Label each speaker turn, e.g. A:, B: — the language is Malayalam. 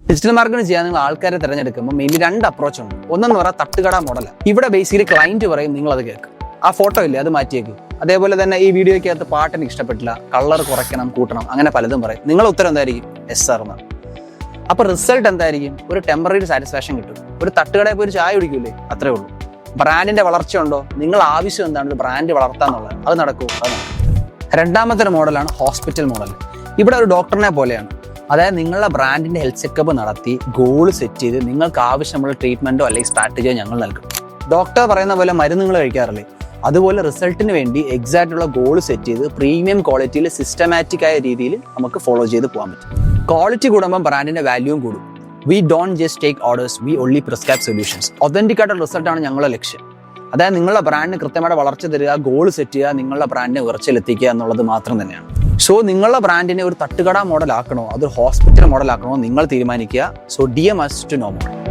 A: ഡിജിറ്റൽ മാർക്കറ്റിംഗ് ചെയ്യാൻ നിങ്ങൾ ആൾക്കാരെ തിരഞ്ഞെടുക്കുമ്പോൾ മെയിൻലി 2 അപ്രോച്ച് ഉണ്ട്. ഒന്നെന്ന് പറഞ്ഞാൽ തട്ടുകട മോഡലാണ്. ഇവിടെ ബേസിക്കലി ക്ലയന്റ് പറയും, നിങ്ങൾ അത് കേൾക്കും. ആ ഫോട്ടോ ഇല്ലേ അത് മാറ്റിയേക്ക്. അതേപോലെ തന്നെ ഈ വീഡിയോയ്ക്കകത്ത് പാട്ട് എനിക്ക് ഇഷ്ടപ്പെട്ടില്ല, കളർ കുറയ്ക്കണം കൂട്ടണം, അങ്ങനെ പലതും പറയും. നിങ്ങളുടെ ഉത്തരം എന്തായിരിക്കും? എസ് സാർ എന്നാണ്. അപ്പൊ റിസൾട്ട് എന്തായിരിക്കും? ഒരു ടെമ്പററി സാറ്റിസ്ഫാക്ഷൻ കിട്ടും. ഒരു തട്ടുകടയിൽ പോയി ഒരു ചായ കുടിക്കൂലേ, അത്രേ ഉള്ളൂ. ബ്രാൻഡിന്റെ വളർച്ച ഉണ്ടോ? നിങ്ങൾ ആവശ്യം എന്താണ്? ബ്രാൻഡ് വളർത്താന്നുള്ളത്. അത് നടക്കുമോ? അത് നടക്കും. രണ്ടാമത്തെ മോഡലാണ് ഹോസ്പിറ്റൽ മോഡൽ. ഇവിടെ ഒരു ഡോക്ടറിനെ പോലെയാണ്. അതായത് നിങ്ങളുടെ ബ്രാൻഡിന്റെ ഹെൽത്ത് ചെക്കപ്പ് നടത്തി ഗോൾ സെറ്റ് ചെയ്ത് നിങ്ങൾക്ക് ആവശ്യമുള്ള ട്രീറ്റ്മെന്റോ അല്ലെങ്കിൽ സ്ട്രാറ്റജിയോ ഞങ്ങൾ നൽകും. ഡോക്ടർ പറയുന്ന പോലെ മരുന്നുകൾ കഴിക്കാറില്ലേ, അതുപോലെ റിസൾട്ടിന് വേണ്ടി എക്സാക്റ്റ് ഉള്ള ഗോൾ സെറ്റ് ചെയ്ത് പ്രീമിയം ക്വാളിറ്റിയിൽ സിസ്റ്റമാറ്റിക് ആയ രീതിയിൽ നമുക്ക് ഫോളോ ചെയ്ത് പോകാൻ പറ്റും. ക്വാളിറ്റി കൂടുമ്പോൾ ബ്രാൻഡിന്റെ വാല്യൂവും കൂടും. We don't just take orders, V only prescribe solutions. Authentic ആയിട്ടുള്ള റിസൾട്ടാണ് ഞങ്ങളുടെ ലക്ഷ്യം. അതായത് നിങ്ങളുടെ ബ്രാൻഡിന് കൃത്യമായിട്ട് വളർച്ച തരിക, ഗോൾ സെറ്റ് ചെയ്യുക, നിങ്ങളുടെ ബ്രാൻഡിനെ ഉയർച്ചയിലെത്തിക്കുക എന്നുള്ളത് മാത്രം തന്നെയാണ്. സോ നിങ്ങളുടെ ബ്രാൻഡിനെ ഒരു തട്ടുകട മോഡൽ ആക്കണോ, അതൊരു ഹോസ്പിറ്റൽ മോഡൽ ആക്കണോ നിങ്ങൾ തീരുമാനിക്കുക. So DM us to know more.